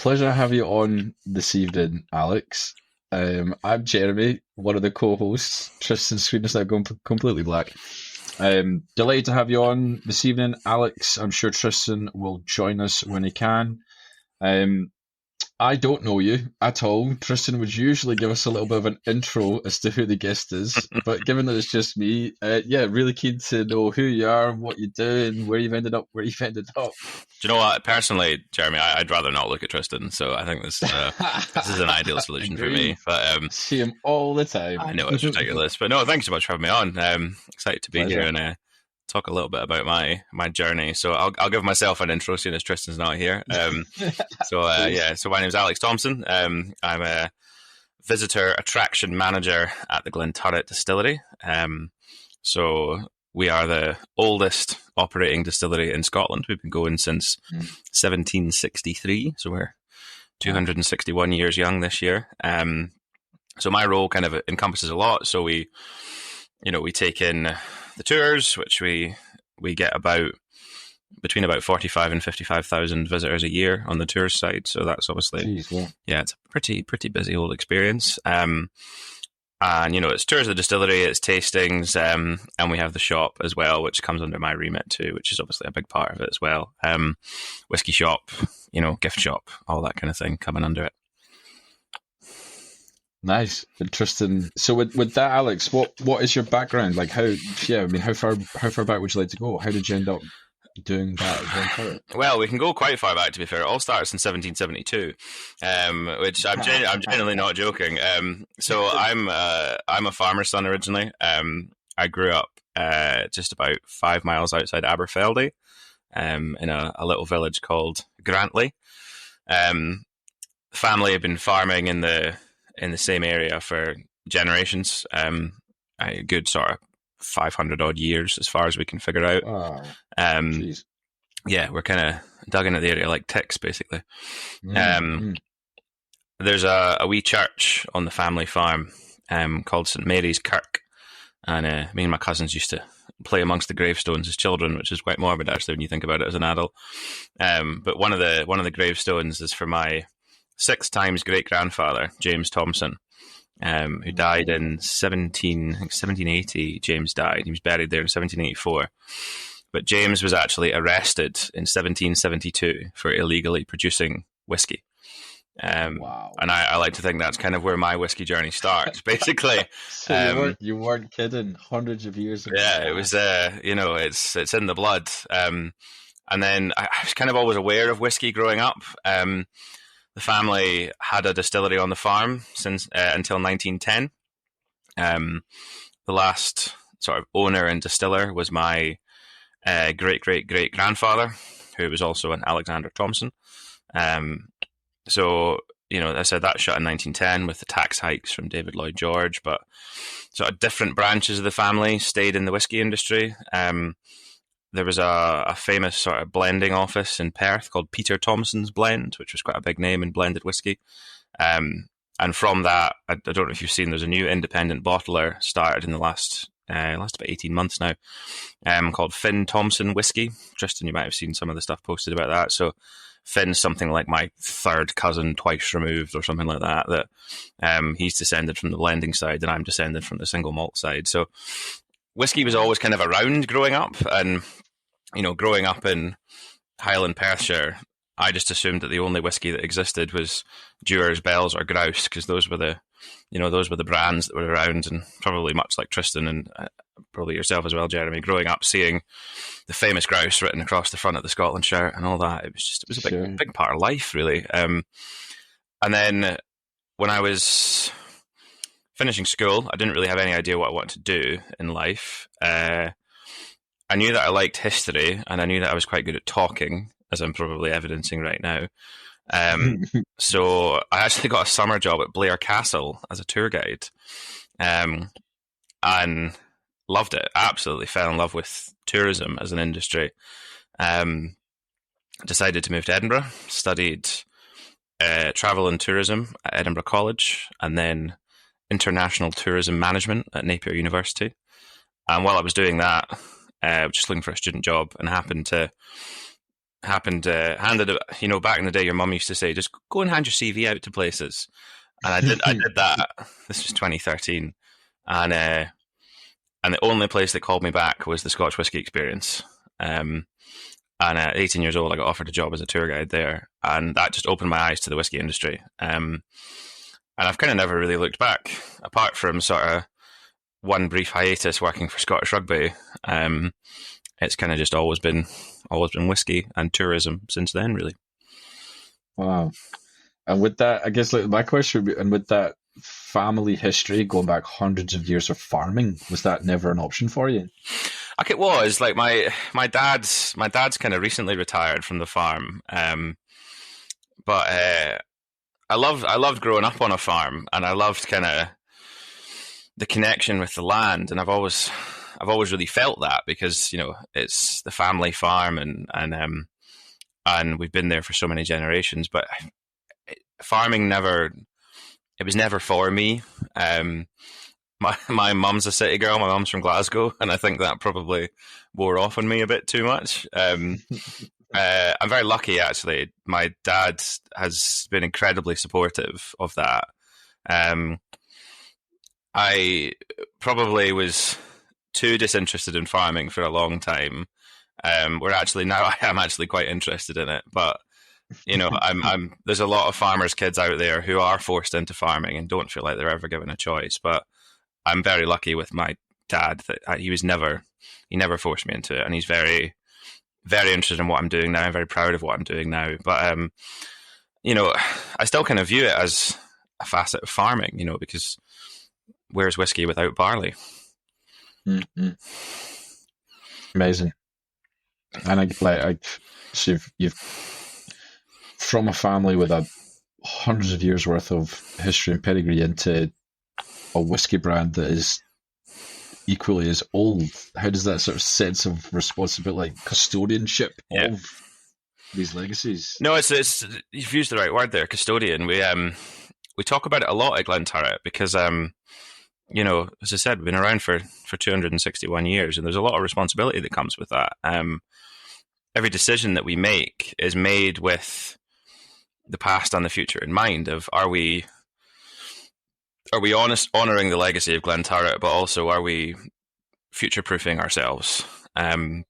pleasure to have you on this evening, Alex. I'm Jeremy, one of the co-hosts. Tristan's screen is now going completely black. Delighted to have you on this evening, Alex. I'm sure Tristan will join us when he can. Um, I don't know you at all. Tristan would usually give us a little bit of an intro as to who the guest is, but given that it's just me, really keen to know who you are, what you do, and where you've ended up. Do you know what? Personally, Jeremy, I'd rather not look at Tristan, so I think this is an ideal solution for me. But see him all the time. I know it's ridiculous, but no, thanks so much for having me on. Excited to be Pleasure. here and talk a little bit about my journey. So I'll give myself an intro, seeing as Tristan's not here. So my name's Alex Thomson. I'm a visitor attraction manager at the Glenturret Distillery. So we are the oldest operating distillery in Scotland. We've been going since 1763, so we're 261 years young this year. So my role kind of encompasses a lot. So we take in the tours, which we get between about 45 and 55,000 visitors a year on the tours side. So that's obviously, Jeez, yeah. it's a pretty busy old experience. And, it's tours of the distillery, it's tastings, and we have the shop as well, which comes under my remit too, which is obviously a big part of it as well. Whisky shop, gift shop, all that kind of thing coming under it. Nice, interesting. So with that, Alex, what is your background? Like how far back would you like to go? How did you end up doing that? Well, we can go quite far back, to be fair. It all starts in 1772, which I'm genuinely not joking. So I'm a farmer's son originally. I grew up just about 5 miles outside Aberfeldy, in a little village called Grantley. The family had been farming in the same area for generations, a good sort of 500 odd years as far as we can figure out. Oh, we're kind of dug into the area like ticks, basically. There's a wee church on the family farm called St Mary's Kirk, and me and my cousins used to play amongst the gravestones as children, which is quite morbid actually when you think about it as an adult. But one of the gravestones is for my 6 times great grandfather, James Thomson, who died in 1780. James died. He was buried there in 1784. But James was actually arrested in 1772 for illegally producing whiskey. Wow. And I like to think that's kind of where my whiskey journey starts, basically. So you weren't kidding. Hundreds of years ago. Yeah, it was. It's in the blood. And then I was kind of always aware of whiskey growing up. The family had a distillery on the farm since until 1910. The last sort of owner and distiller was my great-great-great-grandfather, who was also an Alexander Thomson. So, I said that shut in 1910 with the tax hikes from David Lloyd George, but sort of different branches of the family stayed in the whiskey industry. There was a famous sort of blending office in Perth called Peter Thomson's Blend, which was quite a big name in blended whiskey. And from that, I don't know if you've seen, there's a new independent bottler started in the last about 18 months now, called Finn Thomson Whisky. Tristan, you might have seen some of the stuff posted about that. So Finn's something like my third cousin twice removed or something like that, he's descended from the blending side and I'm descended from the single malt side. So whiskey was always kind of around growing up, and growing up in Highland Perthshire, I just assumed that the only whiskey that existed was Dewar's, Bell's, or Grouse, because those were the brands that were around. And probably much like Tristan and probably yourself as well, Jeremy, growing up seeing the famous Grouse written across the front of the Scotland shirt and all that, it was a big part of life, really. And then when I was finishing school, I didn't really have any idea what I wanted to do in life. I knew that I liked history, and I knew that I was quite good at talking, as I'm probably evidencing right now. So I actually got a summer job at Blair Castle as a tour guide, and loved it. Absolutely fell in love with tourism as an industry. Decided to move to Edinburgh, studied travel and tourism at Edinburgh College, and then international tourism management at Napier University. And while I was doing that, just looking for a student job, and happened to handed it, back in the day, your mum used to say, just go and hand your CV out to places. And I did that. This was 2013. And the only place that called me back was the Scotch Whisky Experience. And at 18 years old, I got offered a job as a tour guide there. And that just opened my eyes to the whisky industry. And I've kind of never really looked back, apart from sort of one brief hiatus working for Scottish Rugby. It's kind of just always been whisky and tourism since then, really. Wow. And with that, I guess my question would be, and with that family history going back hundreds of years of farming, was that never an option for you? Like, it was. Like, my dad's kind of recently retired from the farm, but I loved growing up on a farm, and I loved kind of the connection with the land, and I've always really felt that, because it's the family farm, and we've been there for so many generations. But farming it was never for me. My mum's a city girl. My mum's from Glasgow, and I think that probably wore off on me a bit too much. I'm very lucky, actually. My dad has been incredibly supportive of that. I probably was too disinterested in farming for a long time. Where actually now I am actually quite interested in it, but there's a lot of farmers' kids out there who are forced into farming and don't feel like they're ever given a choice. But I'm very lucky with my dad that he never forced me into it, and he's very, very interested in what I'm doing now. I'm very proud of what I'm doing now. But I still kind of view it as a facet of farming, because where's whiskey without barley? Mm-hmm. Amazing. And so you've from a family with hundreds of years worth of history and pedigree into a whiskey brand that is equally as old. How does that sort of sense of responsibility, custodianship of these legacies? No, it's you've used the right word there, custodian. We talk about it a lot at Glenturret because as I said, we've been around for 261 years, and there's a lot of responsibility that comes with that. Every decision that we make is made with the past and the future in mind. Of are we honouring the legacy of Glenturret, but also are we future-proofing ourselves? Our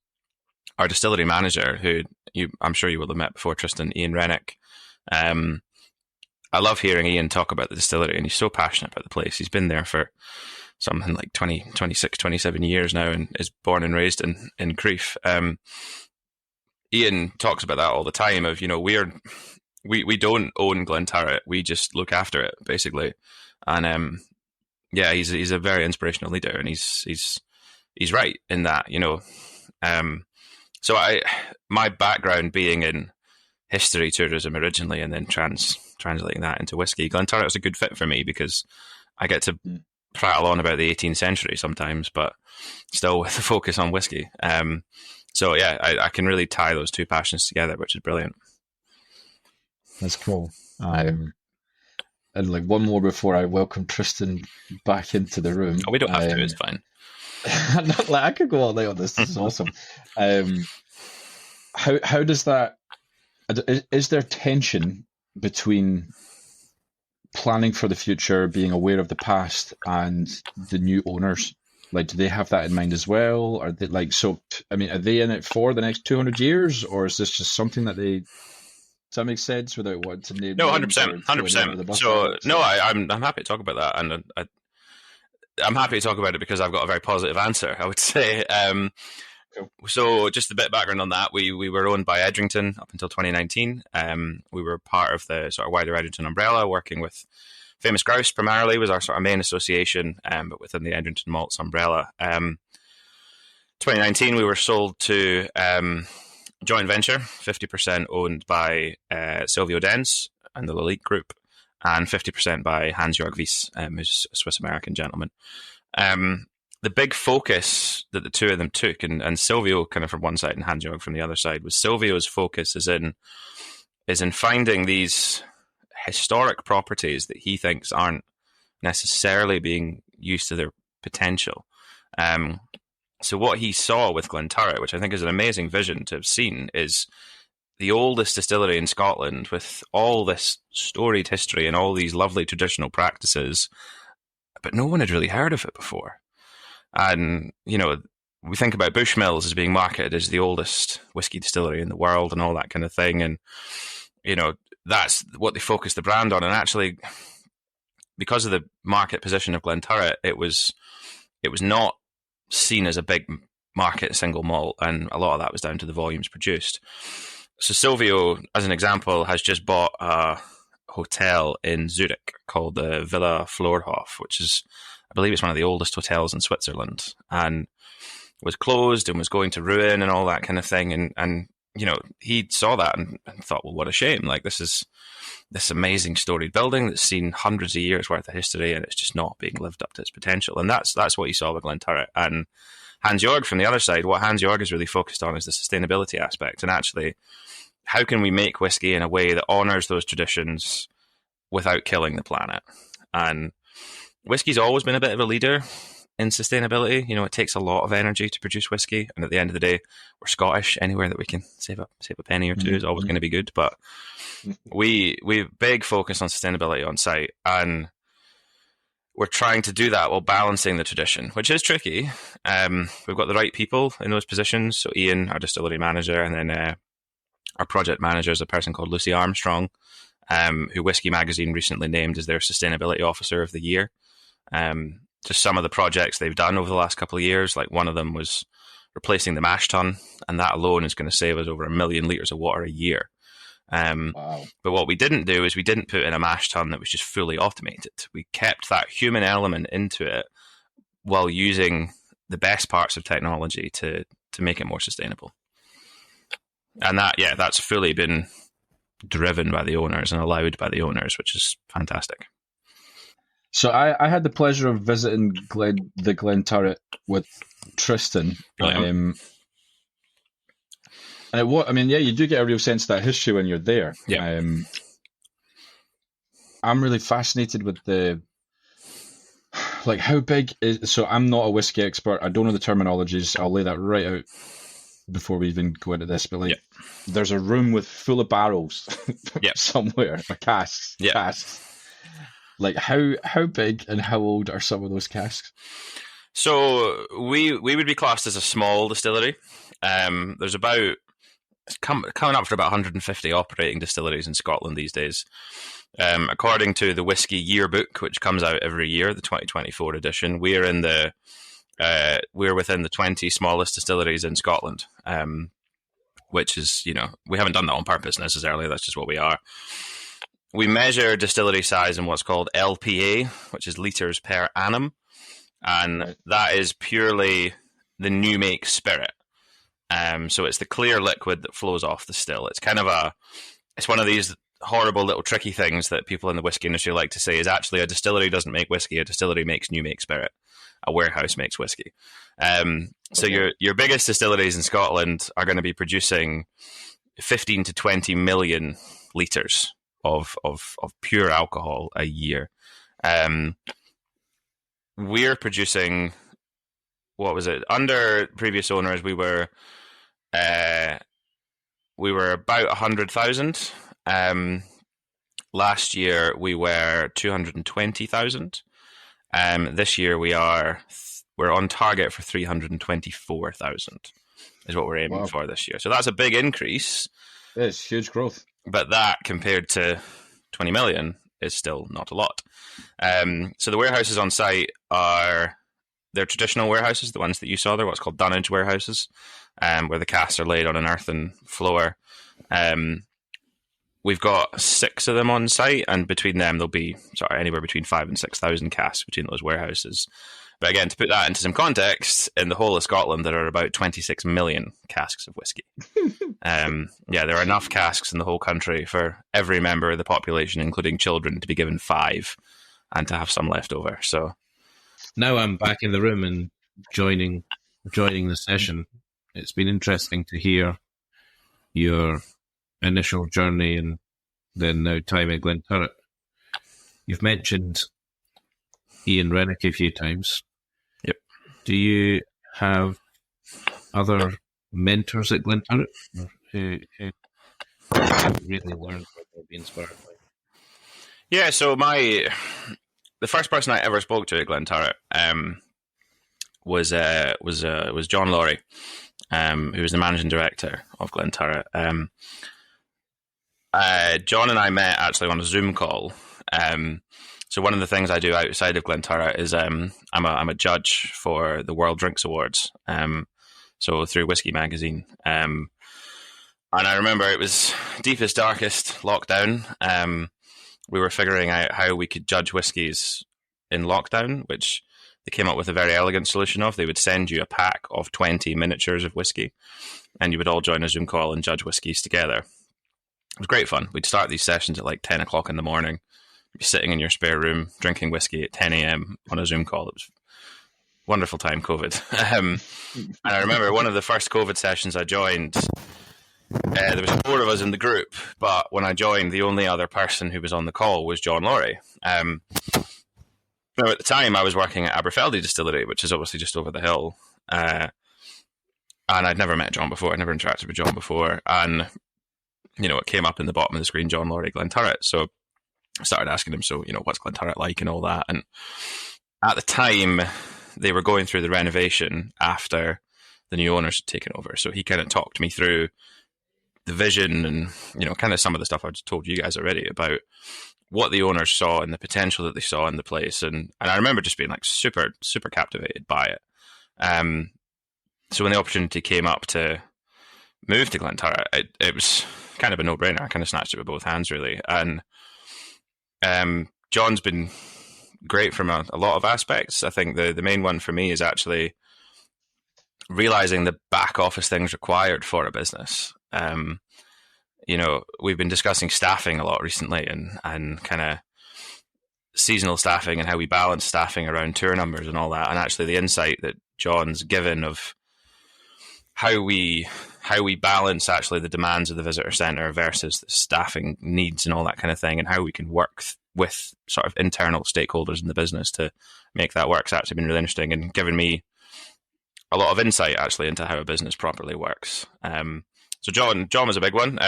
distillery manager, who I'm sure you will have met before, Tristan, Ian Rennick. I love hearing Ian talk about the distillery, and he's so passionate about the place. He's been there for something like 20, 26, 27 years now, and is born and raised in Crieff. Ian talks about that all the time. Of we don't own Glenturret, we just look after it, basically. And he's a very inspirational leader, and he's right in that. So my background being in history tourism originally, and then translating that into whiskey, Glenturret was a good fit for me because I get to prattle on about the 18th century sometimes, but still with a focus on whiskey. So yeah, I can really tie those two passions together, which is brilliant. That's cool. And like one more before I welcome Tristan back into the room. Oh, we don't have to. It's fine. I could go all night on this. This is awesome. How does that? Is there tension between planning for the future, being aware of the past, and the new owners? Like, do they have that in mind as well? Are they are they in it for the next 200 years, or is this just something that they? Does that make sense without wanting to name? No, 100%, 100%. So no, I'm happy to talk about that, and I'm happy to talk about it because I've got a very positive answer, I would say. Cool. So just a bit of background on that. We were owned by Edrington up until 2019. We were part of the sort of wider Edrington umbrella, working with Famous Grouse primarily was our sort of main association, but within the Edrington Malts umbrella. 2019, we were sold to joint venture, 50% owned by Silvio Dens and the Lalique Group, and 50% by Hans-Jörg Wyss, who's a Swiss-American gentleman. The big focus that the two of them took, and Silvio kind of from one side and Hans-Jörg from the other side, was Silvio's focus is in finding these historic properties that he thinks aren't necessarily being used to their potential. So what he saw with Glenturret, which I think is an amazing vision to have seen, is the oldest distillery in Scotland with all this storied history and all these lovely traditional practices, but no one had really heard of it before. And, you know, we think about Bushmills as being marketed as the oldest whiskey distillery in the world and all that kind of thing. And, you know, that's what they focused the brand on. And actually, because of the market position of Glenturret, it was not seen as a big market single malt, and a lot of that was down to the volumes produced. So Silvio, as an example, has just bought a hotel in Zurich called the Villa Florhof, which is, I believe it's one of the oldest hotels in Switzerland, and was closed and was going to ruin and all that kind of thing. And you know, he saw that and thought, well, what a shame. Like, this is this amazing storied building that's seen hundreds of years worth of history, and it's just not being lived up to its potential. And that's what you saw with Glenturret. And Hans Jorg, from the other side, what Hans Jorg is really focused on is the sustainability aspect. And actually, how can we make whiskey in a way that honours those traditions without killing the planet? And whiskey's always been a bit of a leader in sustainability. You know, it takes a lot of energy to produce whiskey, and at the end of the day, we're Scottish. Anywhere that we can save a penny or two is always going to be good. But we big focus on sustainability on site, and we're trying to do that while balancing the tradition, which is tricky. We've got the right people in those positions. So Ian, our distillery manager, and then our project manager is a person called Lucy Armstrong, who Whisky Magazine recently named as their Sustainability Officer of the Year. Just some of the projects they've done over the last couple of years, like one of them was replacing the mash tun, and that alone is going to save us over 1 million litres of water a year. Wow. But what we didn't do is we didn't put in a mash tun that was just fully automated. We kept that human element into it while using the best parts of technology to make it more sustainable. And that's fully been driven by the owners and allowed by the owners, which is fantastic. So I had the pleasure of visiting the Glenturret with Tristan. And you do get a real sense of that history when you're there. Yeah. I'm really fascinated with how big is. So I'm not a whiskey expert. I don't know the terminologies. I'll lay that right out before we even go into this. But there's a room full of barrels somewhere, or casks. Yeah. Casks. Like, how big and how old are some of those casks? So we would be classed as a small distillery. There's about coming up for about 150 operating distilleries in Scotland these days. According to the Whisky Yearbook, which comes out every year, the 2024 edition, we're within the 20 smallest distilleries in Scotland, which is, you know, we haven't done that on purpose necessarily. That's just what we are. We measure distillery size in what's called LPA, which is litres per annum, and that is purely the new make spirit. So it's the clear liquid that flows off the still. It's kind of it's one of these horrible little tricky things that people in the whiskey industry like to say is actually a distillery doesn't make whiskey, a distillery makes new make spirit. A warehouse makes whiskey. So your biggest distilleries in Scotland are going to be producing 15 to 20 million litres of pure alcohol a year. We're producing, what was it? Under previous owners, we were about 100,000. Last year we were 220,000. This year we're on target for 324,000 is what we're aiming for this year. So that's a big increase. It's huge growth. But that compared to 20 million is still not a lot. So the warehouses on site they're traditional warehouses, the ones that you saw. They're what's called dunnage warehouses, where the casks are laid on an earthen floor. We've got 6 of them on site, and between them there'll be anywhere between 5,000 and 6,000 casks between those warehouses. But again, to put that into some context, in the whole of Scotland there are about 26 million casks of whiskey. There are enough casks in the whole country for every member of the population, including children, to be given 5 and to have some left over. So now I'm back in the room and joining the session. It's been interesting to hear your initial journey and then now time at Glenturret. You've mentioned Ian Rennick a few times. Yep. Do you have other mentors at Glenturret? really learned or be inspired by? Yeah, so the first person I ever spoke to at Glenturret was John Laurie, who was the managing director of Glenturret. John and I met actually on a Zoom call. So one of the things I do outside of Glenturret is I'm a judge for the World Drinks Awards. So through Whisky magazine. And I remember it was deepest, darkest lockdown. We were figuring out how we could judge whiskies in lockdown, which they came up with a very elegant solution of. They would send you a pack of 20 miniatures of whiskey, and you would all join a Zoom call and judge whiskies together. It was great fun. We'd start these sessions at like 10 o'clock in the morning. You'd be sitting in your spare room, drinking whiskey at 10 a.m. on a Zoom call. It was a wonderful time, COVID. And I remember one of the first COVID sessions I joined, there was 4 of us in the group, but when I joined, the only other person who was on the call was John Laurie. Now, at the time, I was working at Aberfeldy Distillery, which is obviously just over the hill. And I'd never met John before. I'd never interacted with John before. And, it came up in the bottom of the screen, John Laurie, Glenturret. So I started asking him, what's Glenturret like and all that. And at the time, they were going through the renovation after the new owners had taken over. So he kind of talked me through the vision and, kind of some of the stuff I've told you guys already about what the owners saw and the potential that they saw in the place. And I remember just being like super, super captivated by it. So when the opportunity came up to move to Glenturret, it was kind of a no-brainer. I kind of snatched it with both hands, really. And John's been great from a lot of aspects. I think the main one for me is actually realizing the back office things required for a business. We've been discussing staffing a lot recently and kind of seasonal staffing and how we balance staffing around tour numbers and all that. And actually the insight that John's given of how we balance actually the demands of the visitor centre versus the staffing needs and all that kind of thing, and how we can work with sort of internal stakeholders in the business to make that work, has actually been really interesting and given me a lot of insight actually into how a business properly works. So John was a big one.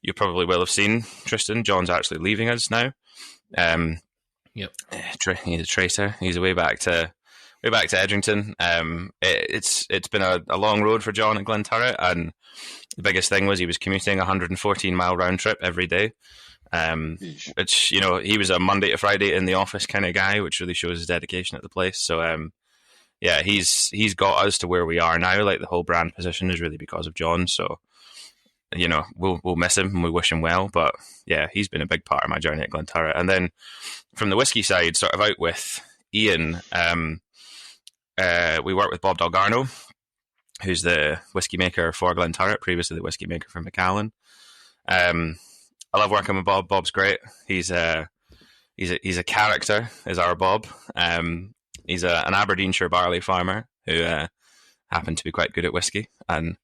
You probably will have seen Tristan. John's actually leaving us now. Yep. He's a traitor. He's way back to Edrington. It's been a long road for John at Glenturret, and the biggest thing was he was commuting 114-mile round trip every day. Which he was a Monday to Friday in the office kind of guy, which really shows his dedication at the place. So he's got us to where we are now. Like the whole brand position is really because of John. So we'll miss him and we wish him well. But yeah, he's been a big part of my journey at Glenturret. And then from the whiskey side, sort of out with Ian, we work with Bob Dalgarno, who's the whiskey maker for Glenturret, previously the whiskey maker for Macallan. I love working with Bob. Bob's great. He's a character, is our Bob. He's an Aberdeenshire barley farmer who happened to be quite good at whiskey and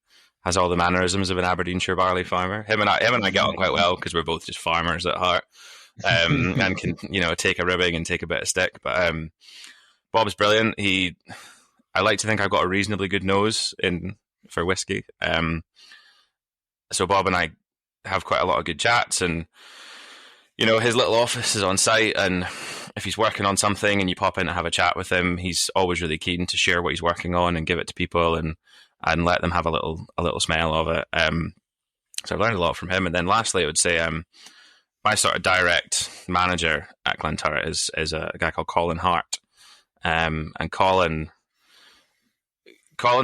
has all the mannerisms of an Aberdeenshire barley farmer. Him and I get on quite well because we're both just farmers at heart, and can take a ribbing and take a bit of stick. But Bob's brilliant. I like to think I've got a reasonably good nose for whiskey. So Bob and I have quite a lot of good chats, and his little office is on site, and if he's working on something and you pop in to have a chat with him, he's always really keen to share what he's working on and give it to people and let them have a little smell of it. So I've learned a lot from him. And then lastly, I would say my sort of direct manager at Glenturret is a guy called Colin Hart. And Colin's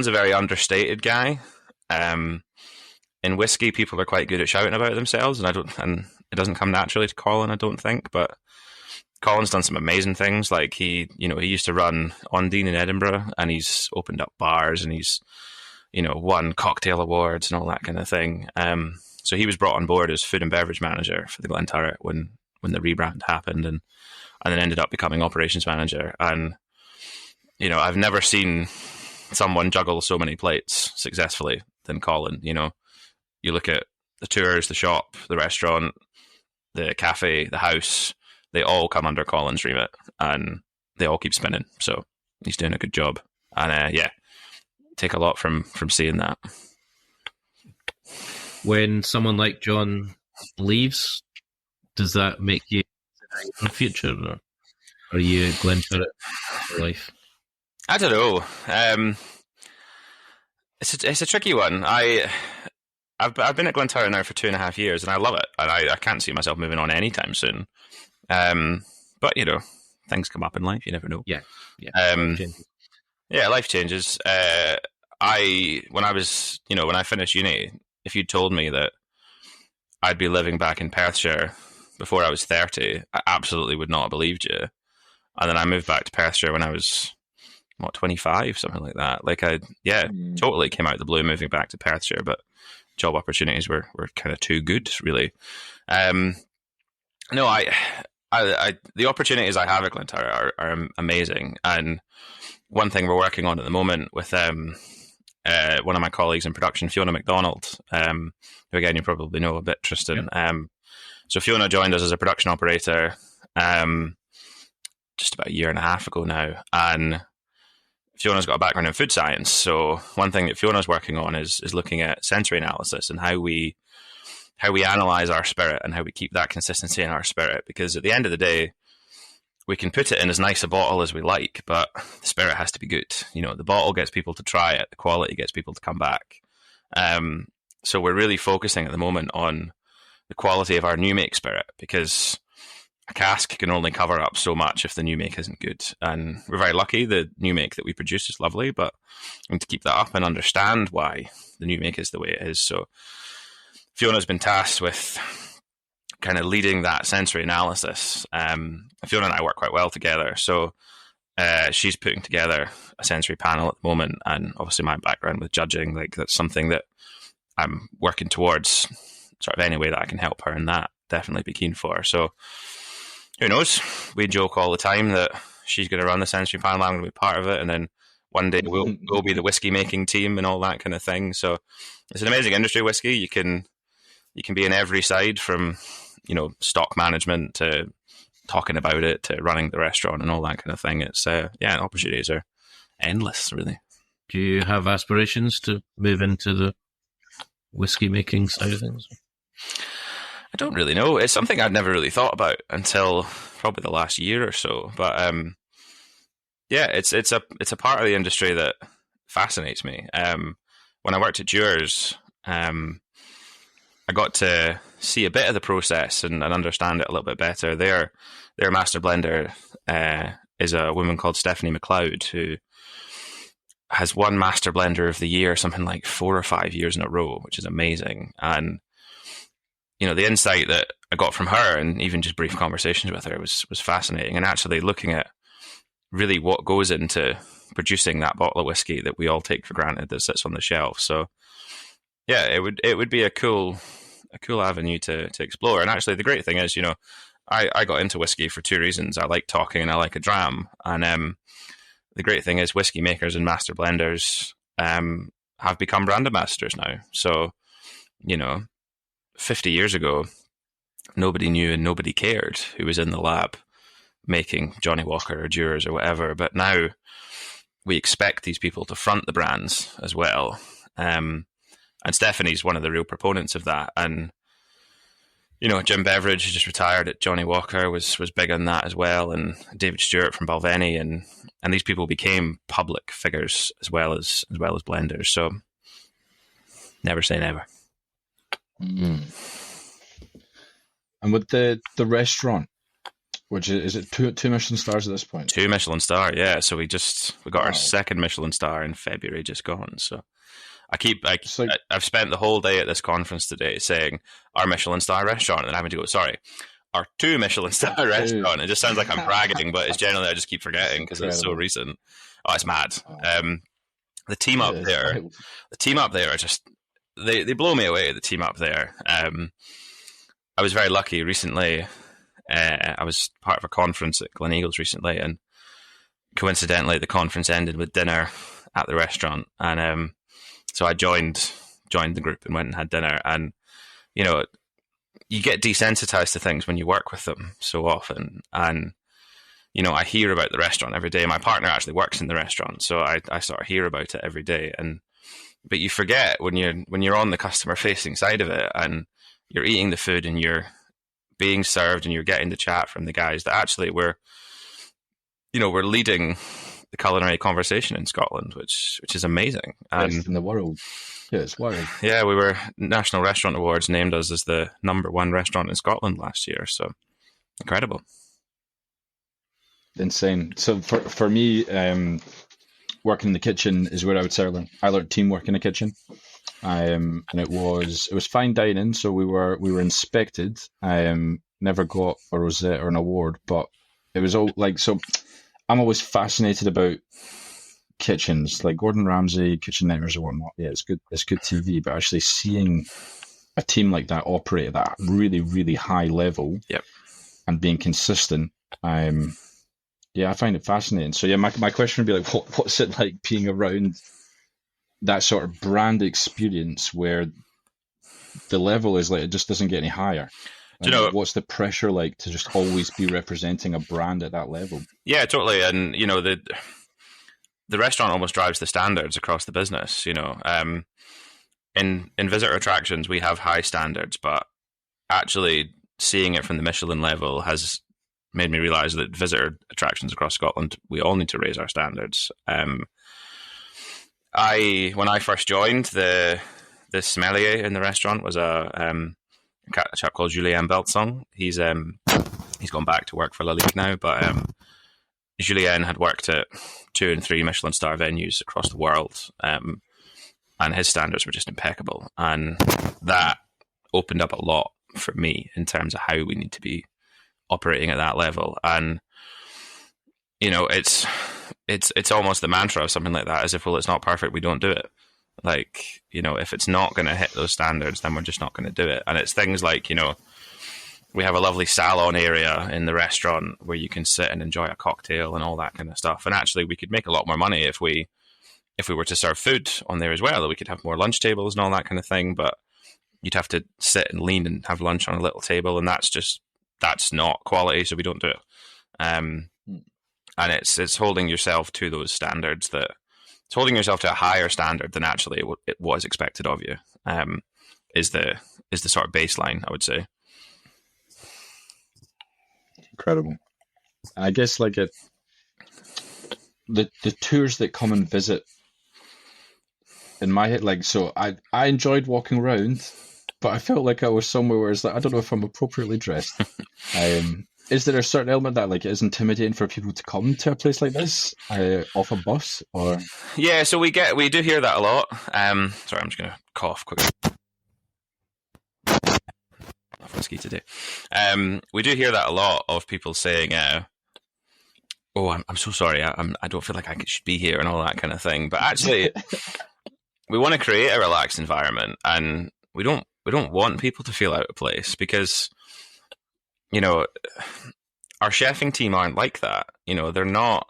a very understated guy. In whiskey, people are quite good at shouting about themselves, and it doesn't come naturally to Colin, I don't think. But Colin's done some amazing things. Like he used to run Ondine in Edinburgh, and he's opened up bars, and he's won cocktail awards and all that kind of thing. So he was brought on board as food and beverage manager for the Glenturret when the rebrand happened, and then ended up becoming operations manager. And I've never seen someone juggle so many plates successfully than Colin. You look at the tours, the shop, the restaurant, the cafe, the house, they all come under Colin's remit, and they all keep spinning. So he's doing a good job. And take a lot from seeing that. When someone like John leaves, does that make you in the future, or are you Glenturret for life? I don't know. It's a tricky one. I've been at Glenturret now for 2.5 years, and I love it. And I can't see myself moving on anytime soon. But things come up in life. You never know. Yeah. Life changes. When I finished uni, if you'd told me that I'd be living back in Perthshire before I was 30, I absolutely would not have believed you. And then I moved back to Perthshire when I was 25, something like that. Totally came out of the blue moving back to Perthshire, but job opportunities were kind of too good, really. The opportunities I have at Glenturret are amazing. And one thing we're working on at the moment with one of my colleagues in production, Fiona MacDonald, who again you probably know a bit, Tristan. Yep. So Fiona joined us as a production operator just about 1.5 years ago now, and Fiona's got a background in food science. So one thing that Fiona's working on is looking at sensory analysis and how we analyze our spirit and how we keep that consistency in our spirit. Because at the end of the day, we can put it in as nice a bottle as we like, but the spirit has to be good. The bottle gets people to try it, the quality gets people to come back. So we're really focusing at the moment on the quality of our new make spirit, because a cask can only cover up so much if the new make isn't good. And we're very lucky. The new make that we produce is lovely, but we need to keep that up and understand why the new make is the way it is. So Fiona's been tasked with kind of leading that sensory analysis. Fiona and I work quite well together. So she's putting together a sensory panel at the moment. And obviously my background with judging, that's something that I'm working towards sort of any way that I can help her in that. Definitely be keen for. So who knows? We joke all the time that she's going to run the sensory panel, I'm going to be part of it, and then one day we'll be the whiskey making team and all that kind of thing. So it's an amazing industry, whiskey. You can be in every side, from stock management to talking about it to running the restaurant and all that kind of thing. It's opportunities are endless, really. Do you have aspirations to move into the whiskey making side of things? I don't really know. It's something I'd never really thought about until probably the last year or so. But it's a part of the industry that fascinates me. When I worked at Dewar's, I got to see a bit of the process and understand it a little bit better. Their master blender is a woman called Stephanie McLeod, who has won Master Blender of the Year something like 4 or 5 years in a row, which is amazing. And the insight that I got from her, and even just brief conversations with her, was fascinating. And actually looking at really what goes into producing that bottle of whiskey that we all take for granted that sits on the shelf. So yeah, it would be a cool avenue to explore. And actually the great thing is, I got into whiskey for 2 reasons. I like talking and I like a dram. And the great thing is whiskey makers and master blenders have become brand ambassadors now. So, 50 years ago, nobody knew and nobody cared who was in the lab making Johnny Walker or Dewar's or whatever. But now we expect these people to front the brands as well. And Stephanie's one of the real proponents of that. And, Jim Beveridge, who just retired at Johnny Walker, was big on that as well. And David Stewart from Balvenie. And these people became public figures as well as blenders. So never say never. Mm. And with the restaurant, which is it two Michelin stars at this point? 2 Michelin star, yeah. So we got our second Michelin star in February just gone. So I've spent the whole day at this conference today saying our Michelin star restaurant, and then having to go, sorry, our 2 Michelin star restaurant. It just sounds like I'm bragging, but it's generally I just keep forgetting because it's so recent. Oh, it's mad. The team up there are just. They blow me away, the team up there. I was very lucky recently. I was part of a conference at Gleneagles recently, and coincidentally the conference ended with dinner at the restaurant. And so I joined the group and went and had dinner. And, you get desensitized to things when you work with them so often. And, I hear about the restaurant every day. My partner actually works in the restaurant, so I sort of hear about it every day. And But you forget when you're on the customer facing side of it, and you're eating the food and you're being served and you're getting the chat from the guys, that actually we're leading the culinary conversation in Scotland, which is amazing. And Best in the world. Yeah, it's wild. yeah, we were National Restaurant Awards named us as the #1 restaurant in Scotland last year. So incredible. Insane. So for me, working in the kitchen is where I would say I learned teamwork in the kitchen. And it was fine dining, so we were inspected. Never got a rosette or an award, but it was all like, so I'm always fascinated about kitchens, like Gordon Ramsay, kitchen nightmares or whatnot. Yeah, it's good TV, but actually seeing a team like that operate at that really, really high level, yep, and being consistent, yeah, I find it fascinating. So yeah, my question would be like, what's it like being around that sort of brand experience where the level is like, it just doesn't get any higher? Do you know, what's the pressure like to just always be representing a brand at that level? Yeah, totally. And you know, the restaurant almost drives the standards across the business. You know, in visitor attractions we have high standards, but actually seeing it from the Michelin level has made me realize that visitor attractions across Scotland, we all need to raise our standards. When I first joined, the sommelier in the restaurant was a chap called Julien Beltsong. He's gone back to work for La Ligue now, but Julien had worked at 2 and 3 Michelin-starred venues across the world, and his standards were just impeccable, and that opened up a lot for me in terms of how we need to be operating at that level. And you know, it's almost the mantra of something like that, as if, well, it's not perfect, we don't do it. Like, you know, if it's not going to hit those standards, then we're just not going to do it. And it's things like, you know, we have a lovely salon area in the restaurant where you can sit and enjoy a cocktail and all that kind of stuff. And actually, we could make a lot more money if we were to serve food on there as well. We could have more lunch tables and all that kind of thing, but you'd have to sit and lean and have lunch on a little table, and that's not quality, so we don't do it. And it's holding yourself to those standards, that it's holding yourself to a higher standard than actually it was expected of you, is the sort of baseline, I would say. Incredible. And I guess like the tours that come and visit, in my head, like, so I enjoyed walking around, but I felt like I was somewhere where it's like, I don't know if I'm appropriately dressed. Is there a certain element that like is intimidating for people to come to a place like this off a bus? Or yeah, so we do hear that a lot. Sorry, I'm just gonna cough quickly. Enough whiskey today. We do hear that a lot of people saying, "Oh, I'm so sorry. I don't feel like I should be here," and all that kind of thing. But actually, we want to create a relaxed environment, and we don't want people to feel out of place, because, you know, our chefing team aren't like that. You know, they're not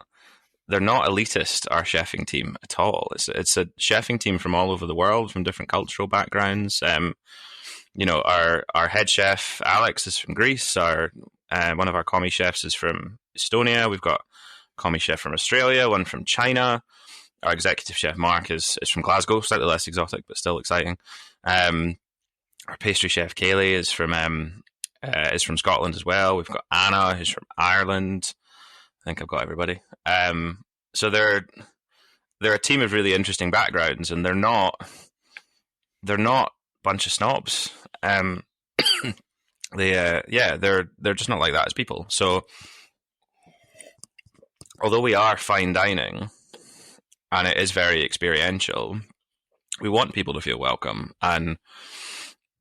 elitist, our chefing team, at all. It's a chefing team from all over the world, from different cultural backgrounds. You know, our head chef Alex is from Greece. One of our commis chefs is from Estonia. We've got a commis chef from Australia, one from China. Our executive chef Mark is from Glasgow, slightly less exotic but still exciting. Our pastry chef Kaylee is from Scotland as well. We've got Anna, who's from Ireland. I think I've got everybody. So they're a team of really interesting backgrounds, and they're not a bunch of snobs. They're just not like that as people. So although we are fine dining and it is very experiential, we want people to feel welcome. And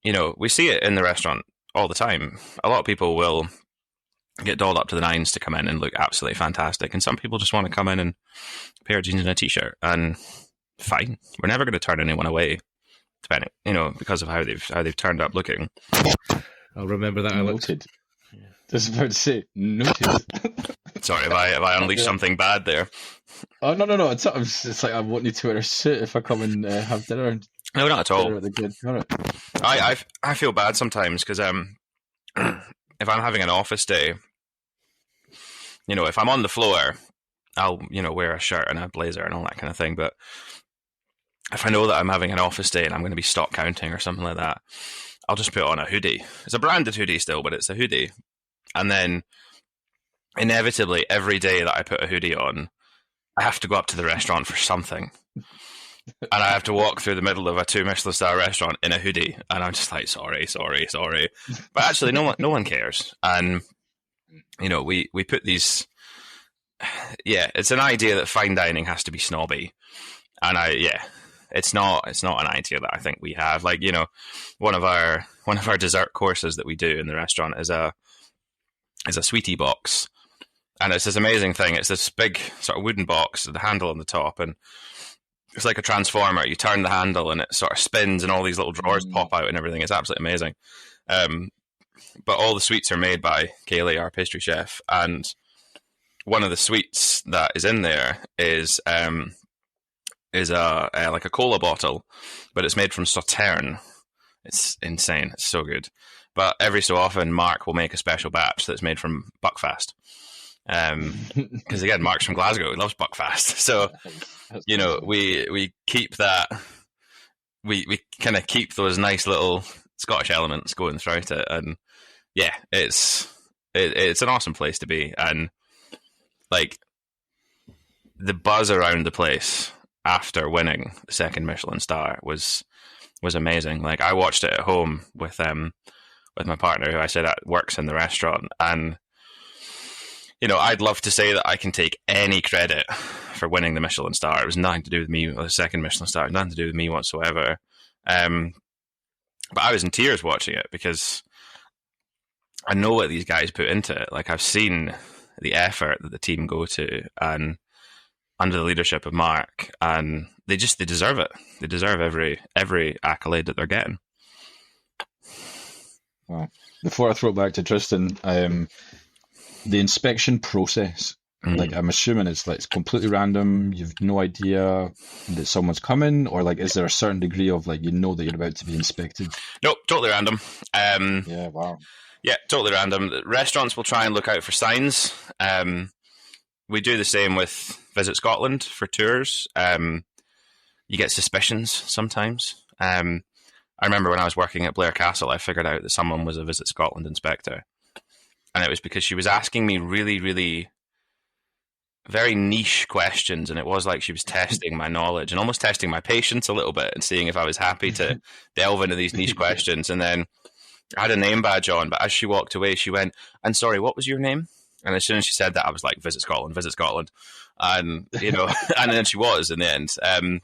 you know, we see it in the restaurant all the time. A lot of people will get dolled up to the nines to come in and look absolutely fantastic, and some people just want to come in and a pair of jeans and a t-shirt, and fine. We're never going to turn anyone away, depending, you know, because of how they've turned up looking. I'll remember that. Noted. Just about to say noted. Sorry, have I unleashed something bad there? Oh no! It's like I want you to wear a suit if I come and have dinner. No, not at all. I feel bad sometimes because if I'm having an office day, you know, if I'm on the floor, I'll, you know, wear a shirt and a blazer and all that kind of thing. But if I know that I'm having an office day and I'm going to be stock counting or something like that, I'll just put on a hoodie. It's a branded hoodie still, but it's a hoodie. And then inevitably every day that I put a hoodie on, I have to go up to the restaurant for something. And I have to walk through the middle of a 2 Michelin-star restaurant in a hoodie. And I'm just like, sorry. But actually, no one cares. And, we put these... Yeah, it's an idea that fine dining has to be snobby. And it's not an idea that I think we have. Like, one of our dessert courses that we do in the restaurant is a sweetie box. And it's this amazing thing. It's this big sort of wooden box with the handle on the top, and it's like a transformer. You turn the handle and it sort of spins and all these little drawers pop out and everything. It's absolutely amazing. But all the sweets are made by Kaylee, our pastry chef. And one of the sweets that is in there is like a cola bottle, but it's made from Sauterne. It's insane. It's so good. But every so often, Mark will make a special batch that's made from Buckfast. Because again, Mark's from Glasgow. He loves Buckfast. So, we keep that. We kind of keep those nice little Scottish elements going throughout it, and yeah, it's an awesome place to be, and like the buzz around the place after winning the second Michelin star was amazing. Like, I watched it at home with my partner, who I said works in the restaurant, and I'd love to say that I can take any credit for winning the Michelin star. It was nothing to do with me, the second Michelin star, nothing to do with me whatsoever. But I was in tears watching it because I know what these guys put into it. Like, I've seen the effort that the team go to, and under the leadership of Mark, and they deserve it. They deserve every accolade that they're getting. Well, before I throw it back to Tristan, the inspection process, like, I'm assuming it's completely random. You've no idea that someone's coming, or like, is there a certain degree of that you're about to be inspected? Nope, totally random. Yeah, wow. Yeah, totally random. Restaurants will try and look out for signs. We do the same with Visit Scotland for tours. You get suspicions sometimes. I remember when I was working at Blair Castle, I figured out that someone was a Visit Scotland inspector. And it was because she was asking me really, really very niche questions. And it was like she was testing my knowledge and almost testing my patience a little bit and seeing if I was happy to delve into these niche questions. And then I had a name badge on, but as she walked away, she went, "And sorry, what was your name?" And as soon as she said that, I was like, Visit Scotland. And, and then she was in the end.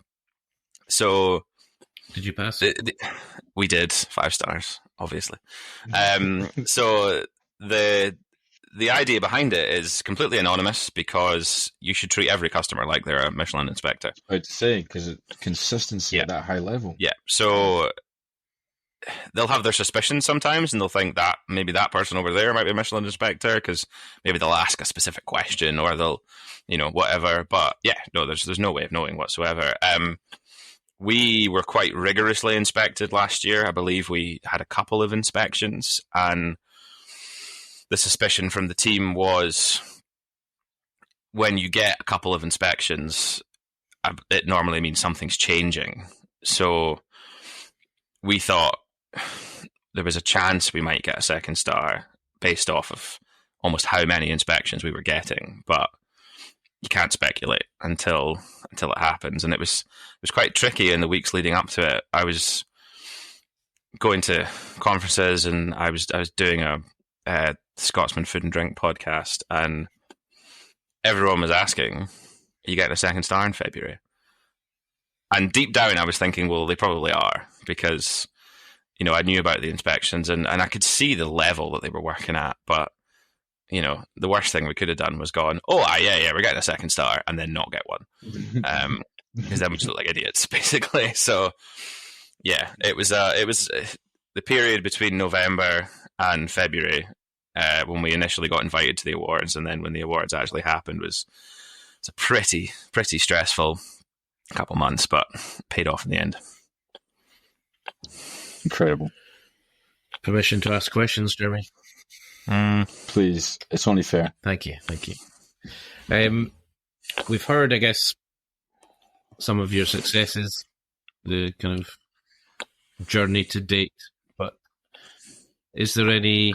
So... Did you pass? We did 5 stars, obviously. So the idea behind it is completely anonymous because you should treat every customer like they're a Michelin inspector. I'd say, because consistency at that high level. Yeah. So they'll have their suspicions sometimes, and they'll think that maybe that person over there might be a Michelin inspector because maybe they'll ask a specific question or they'll, whatever. But yeah, no, there's no way of knowing whatsoever. We were quite rigorously inspected last year. I believe we had a couple of inspections, and the suspicion from the team was when you get a couple of inspections, it normally means something's changing. So we thought there was a chance we might get a second star based off of almost how many inspections we were getting, but you can't speculate until it happens. And it was quite tricky in the weeks leading up to it. I was going to conferences, and I was doing a Scotsman Food and Drink podcast, and everyone was asking, "Are you getting a second star in February?" And deep down, I was thinking, well, they probably are, because I knew about the inspections and I could see the level that they were working at. But the worst thing we could have done was gone, yeah, we're getting a second star, and then not get one, because then we just look like idiots, basically. So yeah, it was the period between November and February when we initially got invited to the awards, and then when the awards actually happened, it's a pretty stressful couple months, but paid off in the end. Incredible. Permission to ask questions, Jeremy? Please, it's only fair. Thank you. We've heard, I guess, some of your successes the kind of journey to date, but is there any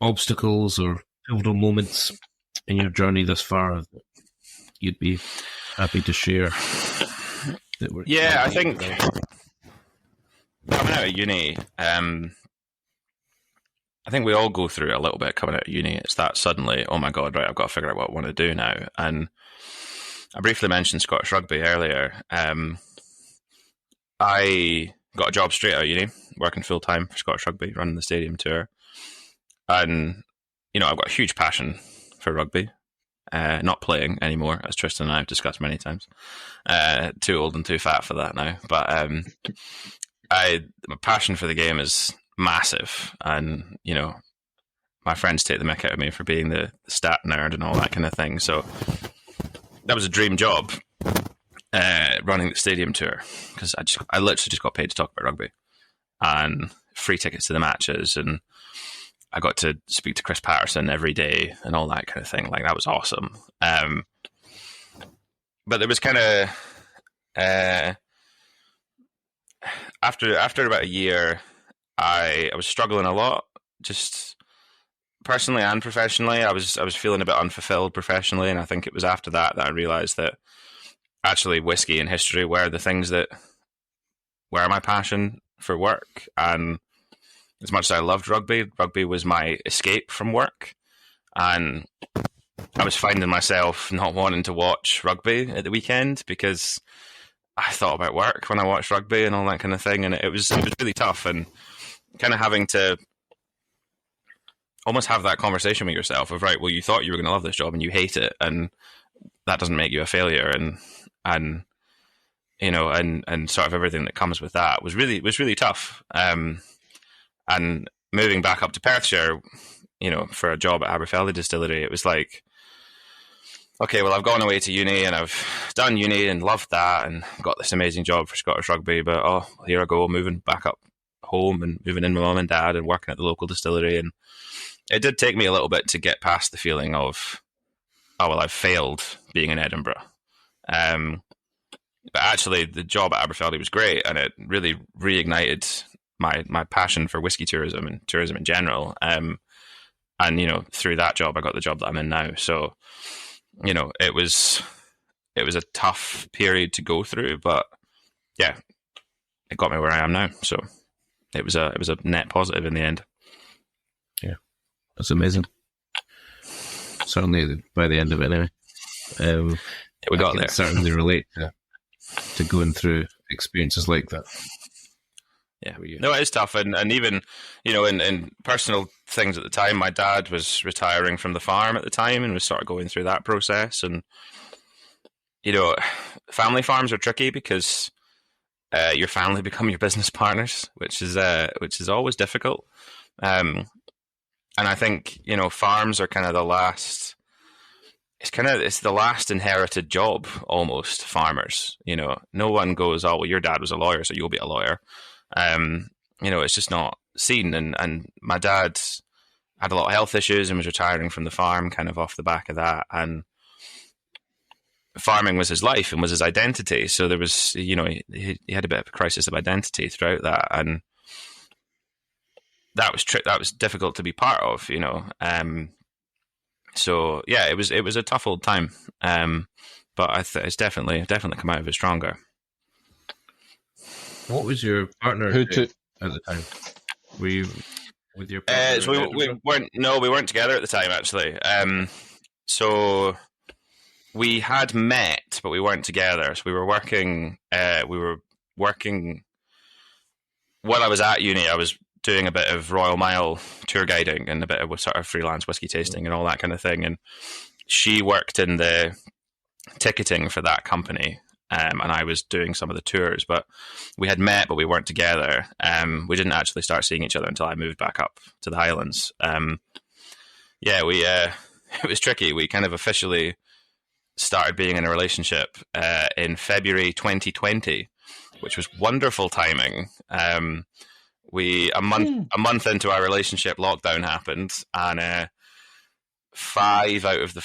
obstacles or pivotal moments in your journey thus far that you'd be happy to share? Yeah, I think coming out of uni, I think we all go through it a little bit coming out of uni. It's that suddenly, oh my God, right, I've got to figure out what I want to do now. And I briefly mentioned Scottish Rugby earlier. I got a job straight out of uni, working full-time for Scottish Rugby, running the stadium tour. And, you know, I've got a huge passion for rugby. Not playing anymore, as Tristan and I have discussed many times. Too old and too fat for that now. But my passion for the game is massive. And, you know, my friends take the mick out of me for being the stat nerd and all that kind of thing. So that was a dream job, running the stadium tour, because I literally just got paid to talk about rugby and free tickets to the matches, and I got to speak to Chris Patterson every day and all that kind of thing. Like, that was awesome. But there was kind of after about a year, I was struggling a lot, just personally and professionally. I was feeling a bit unfulfilled professionally, and I think it was after that I realized that actually whiskey and history were the things that were my passion for work. And as much as I loved rugby was my escape from work. And I was finding myself not wanting to watch rugby at the weekend because I thought about work when I watched rugby and all that kind of thing. And it was really tough, and kind of having to almost have that conversation with yourself of, right, well, you thought you were going to love this job and you hate it, and that doesn't make you a failure. And you know, and sort of everything that comes with that was really tough. And moving back up to Perthshire, you know, for a job at Aberfeldy Distillery, it was like, okay, well, I've gone away to uni and I've done uni and loved that and got this amazing job for Scottish Rugby, but here I go, moving back up home and moving in with mum and dad and working at the local distillery. And it did take me a little bit to get past the feeling of, oh, well, I've failed being in Edinburgh. But actually, the job at Aberfeldy was great, and it really reignited my passion for whiskey tourism and tourism in general. And, you know, through that job, I got the job that I'm in now. So, you know, it was a tough period to go through, but yeah, it got me where I am now. So it was a net positive in the end. Yeah, that's amazing. Certainly by the end of it, anyway. We got there. Certainly relate to going through experiences like that. Yeah, no, it is tough, and even, you know, in personal things at the time, my dad was retiring from the farm at the time and was sort of going through that process. And, you know, family farms are tricky because your family become your business partners, which is always difficult. And I think, you know, farms are kind of the last. It's the last inherited job almost. Farmers, you know, no one goes, oh, well, your dad was a lawyer, so you'll be a lawyer. You know, it's just not seen. And my dad had a lot of health issues and was retiring from the farm kind of off the back of that. And farming was his life and was his identity. So there was, you know, he had a bit of a crisis of identity throughout that. And that was difficult to be part of, you know. So yeah, it was a tough old time. But it's definitely come out of it stronger. What was your partner at the time? Were you with your partner? So we weren't together at the time, actually. So we had met, but we weren't together. So we were working. While I was at uni, I was doing a bit of Royal Mile tour guiding and a bit of sort of freelance whiskey tasting and all that kind of thing. And she worked in the ticketing for that company. And I was doing some of the tours, but we had met, but we weren't together. We didn't actually start seeing each other until I moved back up to the Highlands. It was tricky. We kind of officially started being in a relationship in February 2020, which was wonderful timing. A month into our relationship, lockdown happened, and 4 out of the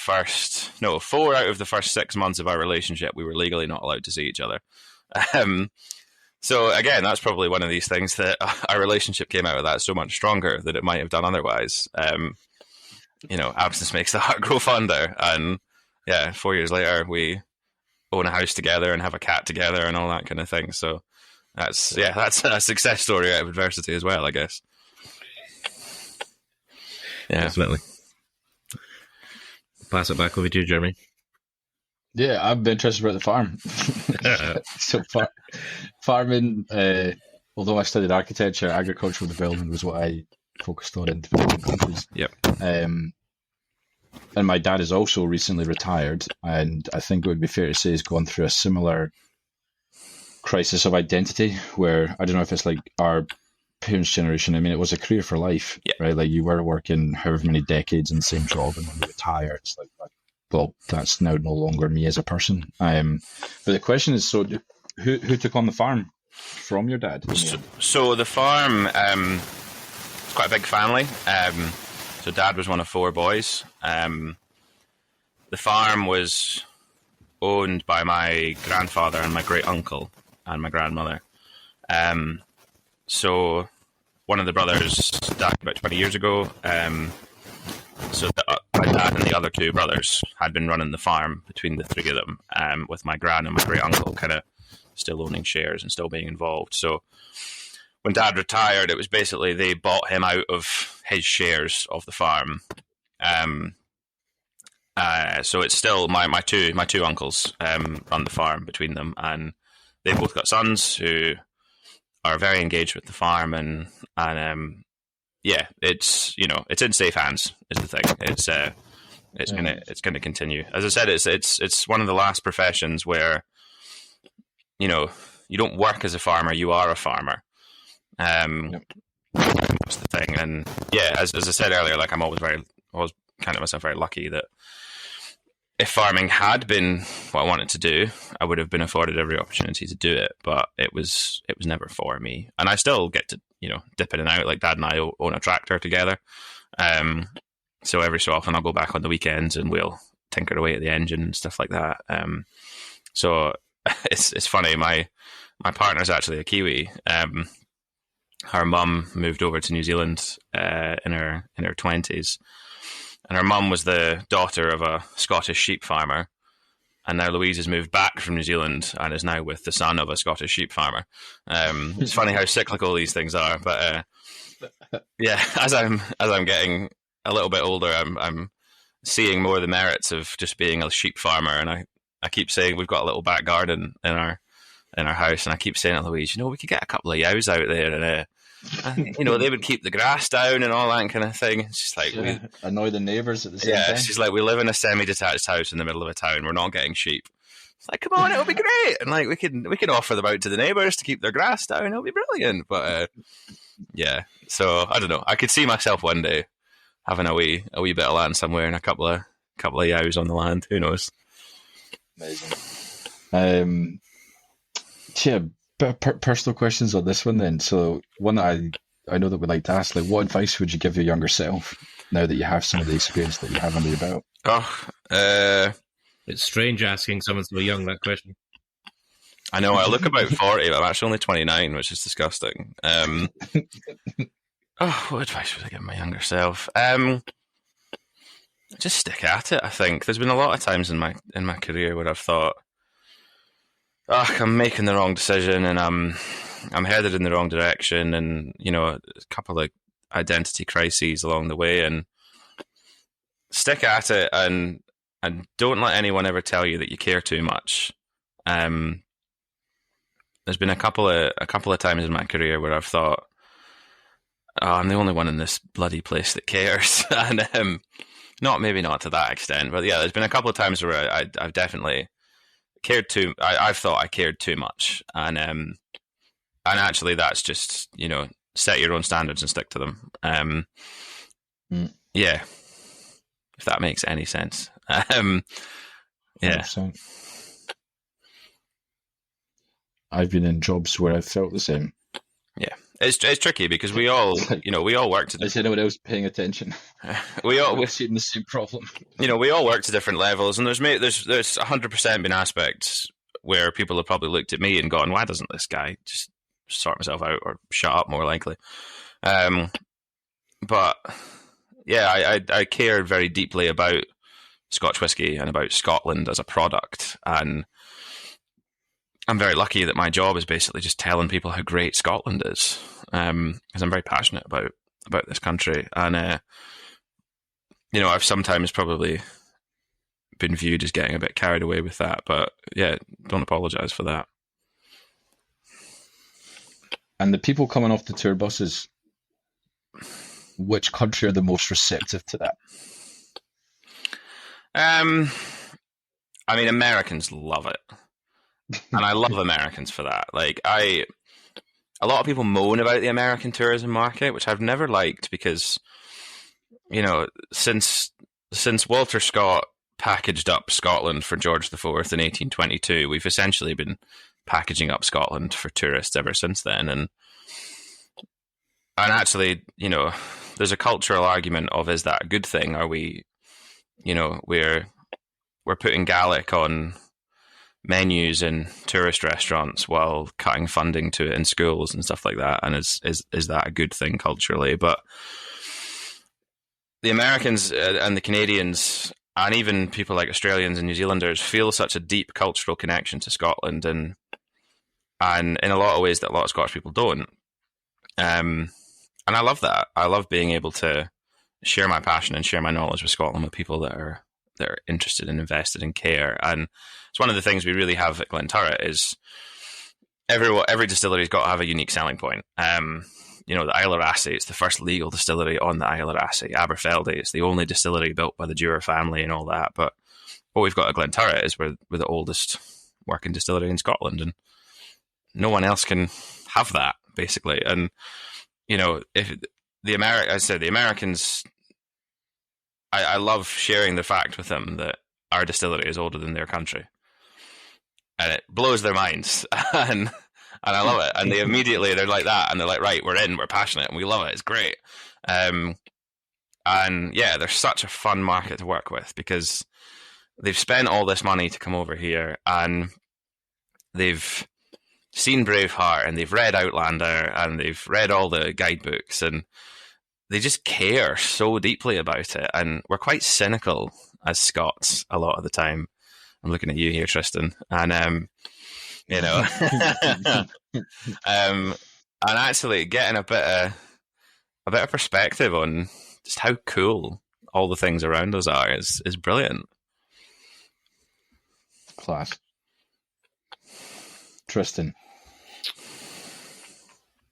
first 6 months of our relationship, we were legally not allowed to see each other. So again, that's probably one of these things that our relationship came out of that so much stronger than it might have done otherwise. Absence makes the heart grow fonder, and 4 years later we own a house together and have a cat together and all that kind of thing. So that's a success story out of adversity as well, I guess. Yeah, definitely. Pass it back over to you, Jeremy. Yeah, I'm interested about the farm. So farming, although I studied architecture, agricultural development was what I focused on in developing countries. Yep. And my dad is also recently retired, and I think it would be fair to say he's gone through a similar crisis of identity, where I don't know if it's like our parents' generation. I mean, it was a career for life, right? Like you were working however many decades in the same job, and when you retire, it's like, well, that's now no longer me as a person. But the question is, so who took on the farm from your dad? So the farm, it's quite a big family. So dad was one of 4 boys. The farm was owned by my grandfather and my great uncle and my grandmother. So one of the brothers died about 20 years ago. So my dad and the other 2 brothers had been running the farm between the 3 of them, with my gran and my great uncle kind of still owning shares and still being involved. So when dad retired, it was basically they bought him out of his shares of the farm. So it's still my two uncles run the farm between them, and they both got sons who are very engaged with the farm, and it's it's in safe hands is the thing. It's gonna continue. As I said, it's one of the last professions where you don't work as a farmer, you are a farmer. That's the thing. And as I said earlier, like I'm always kind of myself very lucky that if farming had been what I wanted to do, I would have been afforded every opportunity to do it, but it was never for me. And I still get to dip in and out. Like dad and I own a tractor together, so every so often I'll go back on the weekends and we'll tinker away at the engine and stuff like that. So it's funny. My partner's actually a Kiwi. Her mum moved over to New Zealand in her 20s, and her mum was the daughter of a Scottish sheep farmer. And now Louise has moved back from New Zealand and is now with the son of a Scottish sheep farmer. It's funny how cyclical these things are. But as I'm getting a little bit older, I'm seeing more of the merits of just being a sheep farmer. And I keep saying we've got a little back garden in our house, and I keep saying to Louise, we could get a couple of yows out there, and they would keep the grass down and all that kind of thing. It's just like annoy the neighbours at the same time. Yeah, she's like, we live in a semi-detached house in the middle of a town. We're not getting sheep. It's like, come on, it'll be great, and like we can offer them out to the neighbours to keep their grass down. It'll be brilliant. But so I don't know. I could see myself one day having a wee bit of land somewhere and a couple of yows on the land. Who knows? Amazing. Personal questions on this one then. So one that I know that we'd like to ask, like, what advice would you give your younger self now that you have some of the experience that you have under your belt? It's strange asking someone so young that question. I know, I look about 40, but I'm actually only 29, which is disgusting. What advice would I give my younger self? Just stick at it, I think. There's been a lot of times in my career where I've thought, I'm making the wrong decision and I'm headed in the wrong direction, and a couple of identity crises along the way, and stick at it and don't let anyone ever tell you that you care too much. There's been a couple of times in my career where I've thought, I'm the only one in this bloody place that cares, and maybe not to that extent, but there's been a couple of times where I've definitely cared too. I've thought I cared too much, and actually that's just set your own standards and stick to them. If that makes any sense. 100%. I've been in jobs where I felt the same. Yeah, it's tricky because we all work to. Is anyone else paying attention? We're seeing the same problem. We all work to different levels, and there's 100% been aspects where people have probably looked at me and gone, why doesn't this guy just sort himself out or shut up, more likely? But yeah, I care very deeply about Scotch whisky and about Scotland as a product, and I'm very lucky that my job is basically just telling people how great Scotland is, because I'm very passionate about this country. And I've sometimes probably been viewed as getting a bit carried away with that, but yeah, don't apologize for that. And the people coming off the tour buses, which country are the most receptive to that? Americans love it. And I love Americans for that. A lot of people moan about the American tourism market, which I've never liked, because, since Walter Scott packaged up Scotland for George IV in 1822, we've essentially been packaging up Scotland for tourists ever since then. And actually, there's a cultural argument of, is that a good thing? Are we, we're putting Gaelic on menus in tourist restaurants while cutting funding to it in schools and stuff like that, and is that a good thing culturally? But the Americans and the Canadians, and even people like Australians and New Zealanders, feel such a deep cultural connection to Scotland, and in a lot of ways that a lot of Scottish people don't. And I love that. I love being able to share my passion and share my knowledge with Scotland with people that are interested and invested and care. And it's one of the things we really have at Glenturret is every distillery's got to have a unique selling point. The Isle of Rassay, it's the first legal distillery on the Isle of Rassay. Aberfeldy, it's the only distillery built by the Dewar family and all that. But what we've got at Glenturret is we're the oldest working distillery in Scotland, and no one else can have that, basically. And if the Americans, I love sharing the fact with them that our distillery is older than their country, and it blows their minds. and I love it. And they're like that, and they're like, right, we're passionate, and we love it. It's great. And yeah, they're such a fun market to work with, because they've spent all this money to come over here, and they've seen Braveheart, and they've read Outlander, and they've read all the guidebooks, and they just care so deeply about it. And we're quite cynical as Scots a lot of the time. I'm looking at you here, Tristan, and and actually getting a bit of perspective on just how cool all the things around us are is brilliant. Class. Tristan,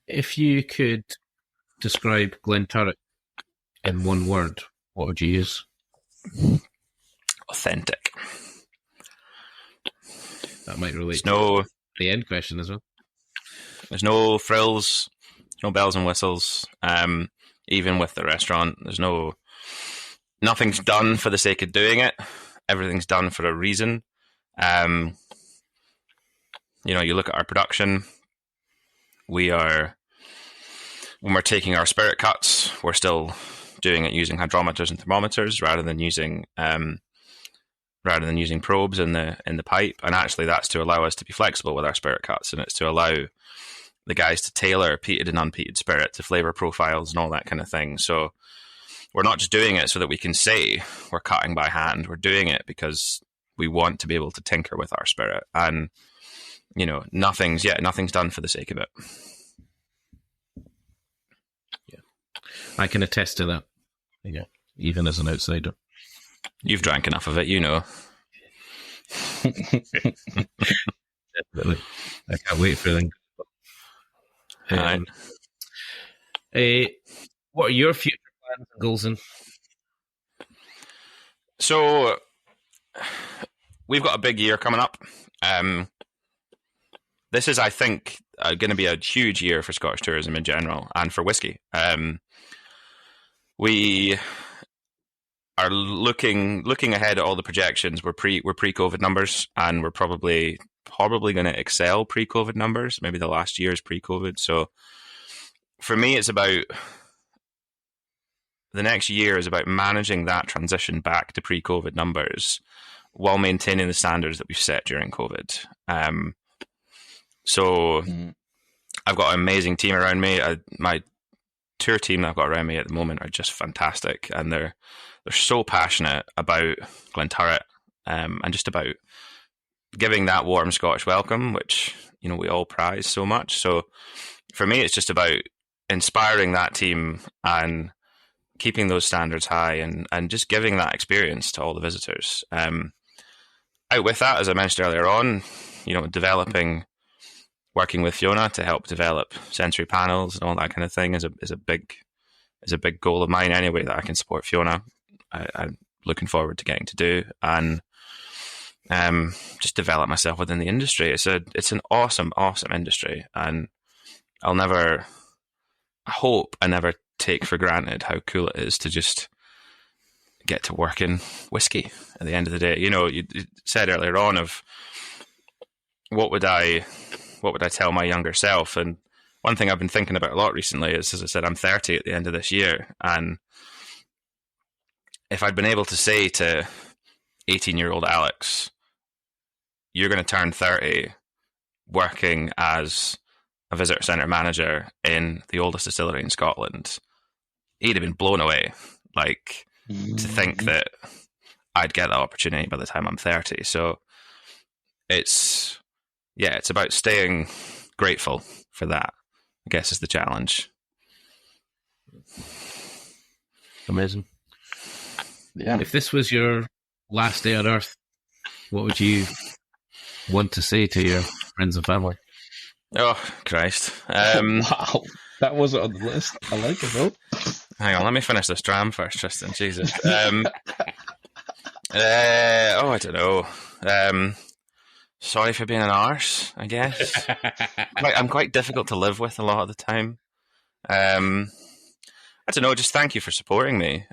if you could describe Glenturret in one word, what would you use? Authentic. That might relate to the end question as well. There's no frills, no bells and whistles. Even with the restaurant, nothing's done for the sake of doing it. Everything's done for a reason. You look at our production. When we're taking our spirit cuts, we're still doing it using hydrometers and thermometers rather than using probes in the pipe. And actually, that's to allow us to be flexible with our spirit cuts, and it's to allow the guys to tailor peated and unpeated spirit to flavor profiles and all that kind of thing. So we're not just doing it so that we can say we're cutting by hand. We're doing it because we want to be able to tinker with our spirit, and nothing's done for the sake of it. Yeah, I can attest to that. Yeah, even as an outsider. You've drank enough of it, Definitely. I can't wait for them. What are your future plans and goals in? So we've got a big year coming up. This is, I think, going to be a huge year for Scottish tourism in general, and for whiskey. We are looking ahead at all the projections. We're pre-COVID numbers, and we're probably going to excel pre-COVID numbers. Maybe the last year is pre-COVID. So for me, it's about the next year is about managing that transition back to pre-COVID numbers, while maintaining the standards that we've set during COVID. So I've got an amazing team around me. My tour team that I've got around me at the moment are just fantastic, and they're so passionate about Glenturret, and just about giving that warm Scottish welcome, which, you know, we all prize so much. So for me, it's just about inspiring that team and keeping those standards high, and just giving that experience to all the visitors. Out with that, as I mentioned earlier on, you know, working with Fiona to help develop sensory panels and all that kind of thing is a big goal of mine anyway, that I can support Fiona. I'm looking forward to getting to do, and just develop myself within the industry. It's an awesome industry, and I hope I never take for granted how cool it is to just get to work in whiskey at the end of the day. You know, you said earlier on of what would I tell my younger self? And one thing I've been thinking about a lot recently is, as I said, I'm 30 at the end of this year. And if I'd been able to say to 18-year-old Alex, you're going to turn 30 working as a visitor centre manager in the oldest distillery in Scotland, he'd have been blown away. Like, to think that I'd get that opportunity by the time I'm 30. So it's about staying grateful for that, I guess, is the challenge. Amazing. Yeah. If this was your last day on Earth, what would you want to say to your friends and family? Oh, Christ. Wow. That wasn't on the list. I like it, though. Hang on, let me finish this dram first, Tristan. Jesus. I don't know. Sorry for being an arse, I guess. I'm quite difficult to live with a lot of the time. I don't know, just thank you for supporting me.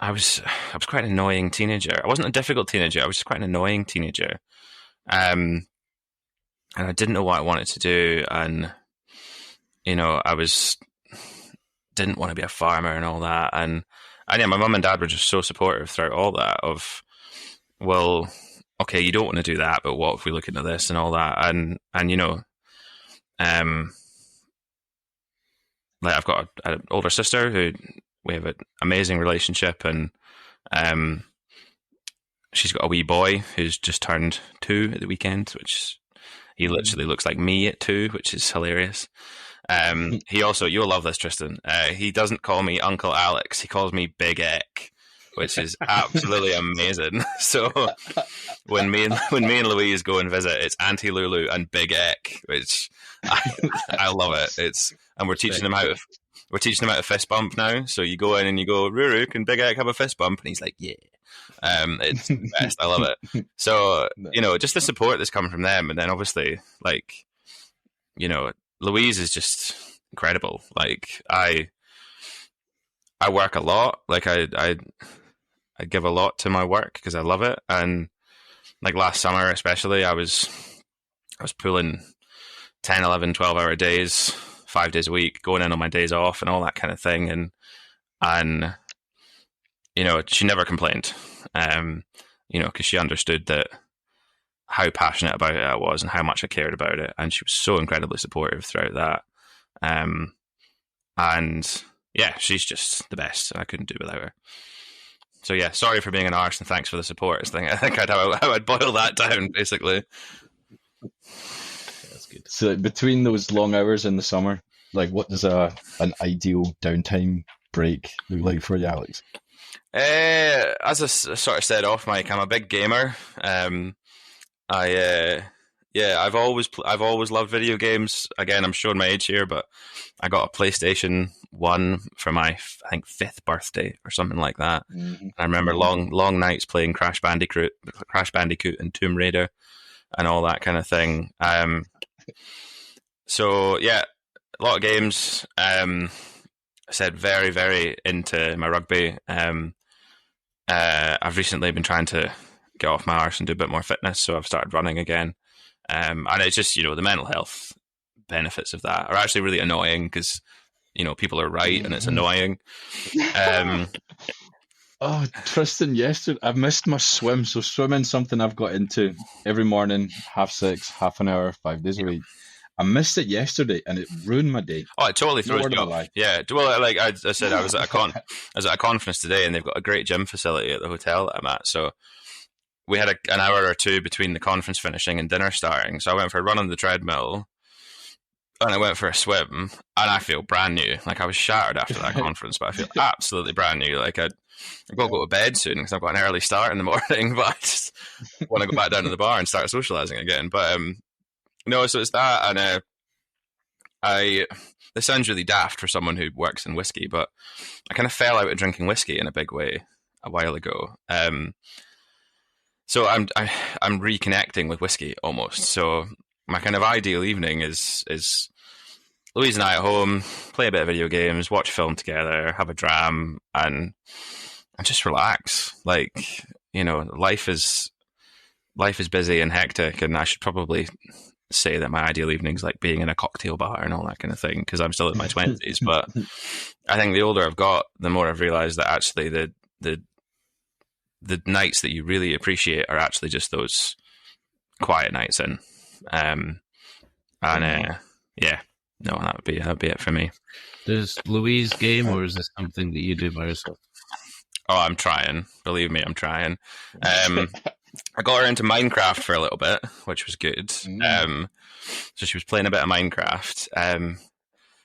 I was quite an annoying teenager. I wasn't a difficult teenager, I was just quite an annoying teenager. And I didn't know what I wanted to do, and I didn't want to be a farmer and all that. And yeah, my mum and dad were just so supportive throughout all that of, well, okay, you don't want to do that, but what if we look into this and all that? And like, I've got an older sister who we have an amazing relationship, and she's got a wee boy who's just turned 2 at the weekend, which he literally looks like me at 2, which is hilarious. He also, you'll love this, Tristan. He doesn't call me Uncle Alex. He calls me Big Eck, which is absolutely amazing. So when me and Louise go and visit, it's Auntie Lulu and Big Eck, which I love it. And we're teaching him how to fist bump now. So you go in and you go, Ruru, can Big Eck have a fist bump? And he's like, yeah. It's the best. I love it. So, just the support that's coming from them. And then obviously, like, Louise is just incredible. Like, I work a lot. Like, I give a lot to my work because I love it. And like last summer, especially, I was pulling 10, 11, 12-hour days, 5 days a week, going in on my days off and all that kind of thing. And she never complained, because she understood that how passionate about it I was and how much I cared about it. And she was so incredibly supportive throughout that. And yeah, she's just the best. I couldn't do without her. So yeah, sorry for being an arse and thanks for the support. I think how I'd boil that down, basically. That's good. So between those long hours in the summer, like, what does an ideal downtime break look like for you, Alex? As I sort of said off mic, I'm a big gamer. I've always loved video games. Again, I'm showing my age here, but I got a PlayStation 1 for my, I think, 5th birthday or something like that. Mm-hmm. I remember long nights playing Crash Bandicoot and Tomb Raider and all that kind of thing. So yeah, a lot of games. I said very, very into my rugby. I've recently been trying to get off my arse and do a bit more fitness, so I've started running again. And it's just, the mental health benefits of that are actually really annoying because, people are right and it's annoying. Oh, Tristan, yesterday I missed my swim. So swimming's something I've got into every morning, 6:30, half an hour, 5 days a week. I missed it yesterday, and it ruined my day. Oh, it totally No throws word you of a off. lie. Yeah. Well, like I said, I was at a conference today, and they've got a great gym facility at the hotel that I'm at. So we had an hour or two between the conference finishing and dinner starting. So I went for a run on the treadmill, and I went for a swim, and I feel brand new. Like, I was shattered after that conference, but I feel absolutely brand new. Like, I've got to go to bed soon because I've got an early start in the morning, but I just want to go back down to the bar and start socializing again. But no, so it's that, and this sounds really daft for someone who works in whiskey, but I kind of fell out of drinking whiskey in a big way a while ago. So I'm reconnecting with whiskey almost. So my kind of ideal evening is Louise and I at home, play a bit of video games, watch film together, have a dram, and just relax. Like, you know, life is busy and hectic, and I should probably say that my ideal evening is like being in a cocktail bar and all that kind of thing, because I'm still in my 20s. But I think the older I've got, the more I've realized that actually the nights that you really appreciate are actually just those quiet nights in. Yeah, no, that would be it for me. Does Louise game, or is this something that you do by yourself? Oh, I'm trying. Believe me, I'm trying. I got her into Minecraft for a little bit, which was good. So she was playing a bit of Minecraft.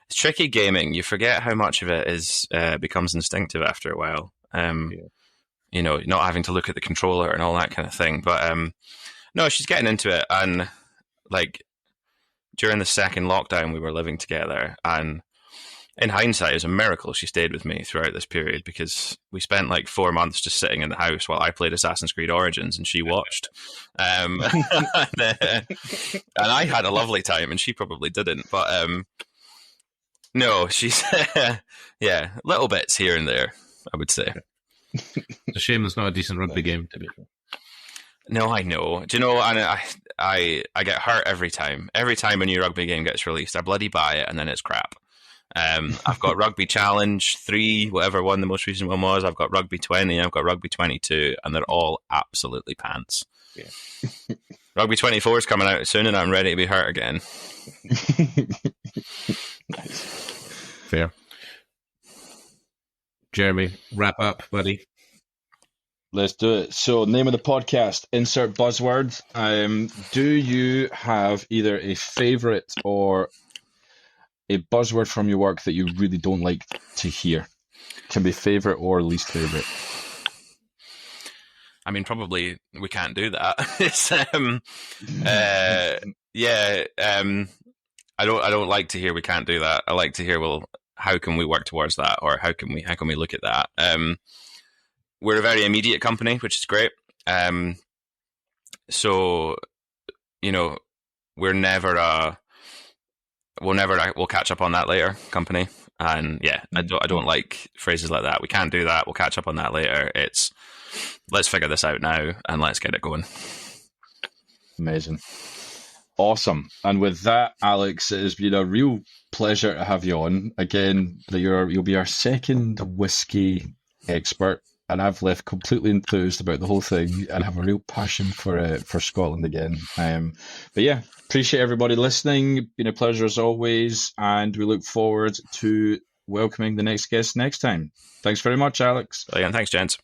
It's tricky gaming. You forget how much of it becomes instinctive after a while. You know, not having to look at the controller and all that kind of thing. But no, she's getting into it. And like during the second lockdown, we were living together, and in hindsight, it was a miracle she stayed with me throughout this period, because we spent like 4 months just sitting in the house while I played Assassin's Creed Origins and she watched. And I had a lovely time, and she probably didn't. But no, she's yeah, little bits here and there, I would say. It's a shame there's not a decent rugby game, to be fair. No, I know. Do you know? And I get hurt every time. Every time a new rugby game gets released, I bloody buy it, and then it's crap. I've got Rugby Challenge 3, whatever one the most recent one was. I've got Rugby 20, I've got Rugby 22, and they're all absolutely pants. Yeah. Rugby 24 is coming out soon, and I'm ready to be hurt again. Nice. Fair. Jeremy, wrap up, buddy. Let's do it. So, name of the podcast, insert buzzword. Do you have either a favorite or a buzzword from your work that you really don't like to hear? Can be favorite or least favorite. I mean, probably we can't do that. It's, I don't like to hear we can't do that. I like to hear, well, how can we work towards that, or how can we look at that? We're a very immediate company, which is great. So, you know, we'll catch up on that later company. And yeah, I don't like phrases like that. We can't do that. We'll catch up on that later. It's, let's figure this out now and let's get it going. Amazing. Awesome. And with that, Alex, it has been a real pleasure to have you on. Again, you'll be our second whiskey expert, and I've left completely enthused about the whole thing and have a real passion for Scotland again. But yeah, appreciate everybody listening. Been a pleasure as always, and we look forward to welcoming the next guest next time. Thanks very much, Alex. Brilliant. Thanks, gents.